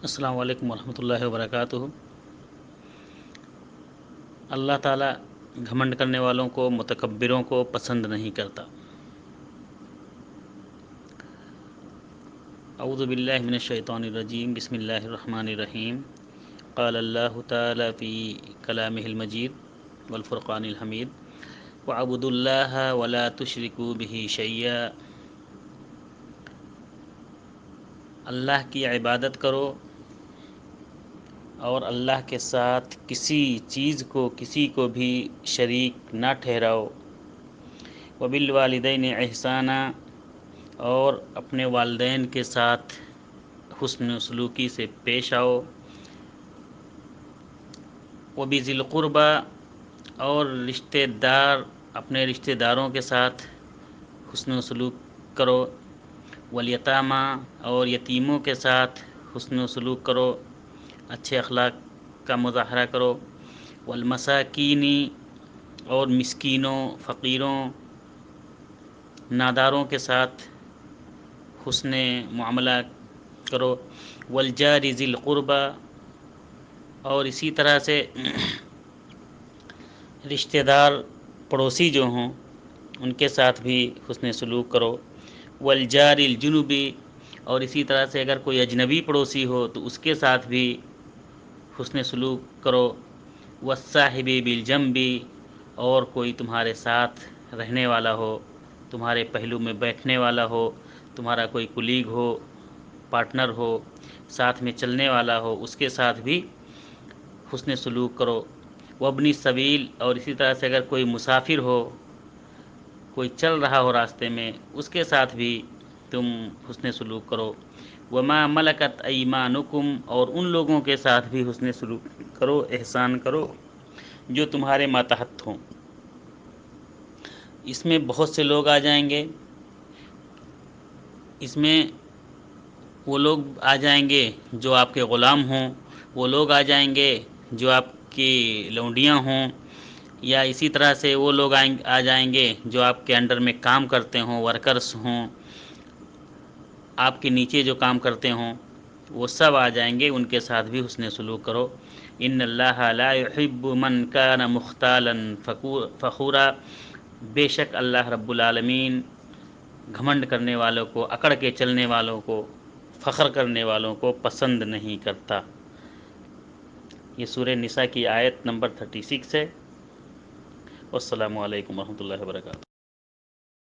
السلام علیکم ورحمۃ اللہ وبرکاتہ۔ اللہ تعالیٰ گھمنڈ کرنے والوں کو، متکبروں کو پسند نہیں کرتا۔ اعوذ باللہ من الشیطان الرجیم، بسم اللہ الرحمن الرحیم۔ قال اللہ تعالیٰ فی کلامہ المجید والفرقان الحمید، وَاعْبُدُوا اللَّهَ وَلَا تُشْرِكُوا بِهِ شَيْئًا۔ اللہ کی عبادت کرو اور اللہ کے ساتھ کسی چیز کو، کسی کو بھی شریک نہ ٹھہراؤ۔ وَبِالْوَالِدَيْنِ إِحْسَانًا، اور اپنے والدین کے ساتھ حسن و سلوکی سے پیش آؤ۔ وَبِذِي الْقُرْبَى، اور اپنے رشتہ داروں کے ساتھ حسن و سلوک کرو۔ وَالْيَتَامَى، اور یتیموں کے ساتھ حسن و سلوک کرو، اچھے اخلاق کا مظاہرہ کرو۔ وَالْمَسَاكِينِ، اور مسکینوں، فقیروں، ناداروں کے ساتھ حسن معاملہ کرو۔ وَالْجَارِ ذِي الْقُرْبَى، اور اسی طرح سے رشتہ دار پڑوسی جو ہوں ان کے ساتھ بھی حسن سلوک کرو۔ وَالْجَارِ الْجُنُبِ، اور اسی طرح سے اگر کوئی اجنبی پڑوسی ہو تو اس کے ساتھ بھی حسن سلوک کرو۔ وَالصَّاحِبِ بِالْجَنبِ، اور کوئی تمہارے ساتھ رہنے والا ہو، تمہارے پہلو میں بیٹھنے والا ہو، تمہارا کوئی کولیگ ہو، پارٹنر ہو، ساتھ میں چلنے والا ہو، اس کے ساتھ بھی حسن سلوک کرو۔ وَابْنِ السَّبِيلِ، اور اسی طرح سے اگر کوئی مسافر ہو، کوئی چل رہا ہو راستے میں، اس کے ساتھ بھی تم حسن سلوک کرو۔ وَمَا مَلَكَتْ أَيْمَانُكُمْ، اور ان لوگوں کے ساتھ بھی حسن سلوک کرو، احسان کرو جو تمہارے ماتحت ہوں۔ اس میں بہت سے لوگ آ جائیں گے، اس میں وہ لوگ آ جائیں گے جو آپ کے غلام ہوں، وہ لوگ آ جائیں گے جو آپ کی لونڈیاں ہوں، یا اسی طرح سے وہ لوگ آ جائیں گے جو آپ کے انڈر میں کام کرتے ہوں، ورکرز ہوں، آپ کے نیچے جو کام کرتے ہوں، وہ سب آ جائیں گے، ان کے ساتھ بھی حسن سلوک کرو۔ ان اللہ لا يحب من کان مختالا فخورا، بے شک اللہ رب العالمین گھمنڈ کرنے والوں کو، اکڑ کے چلنے والوں کو، فخر کرنے والوں کو پسند نہیں کرتا۔ یہ سورہ نساء کی آیت نمبر 36 ہے۔ والسلام علیکم ورحمۃ اللہ وبرکاتہ۔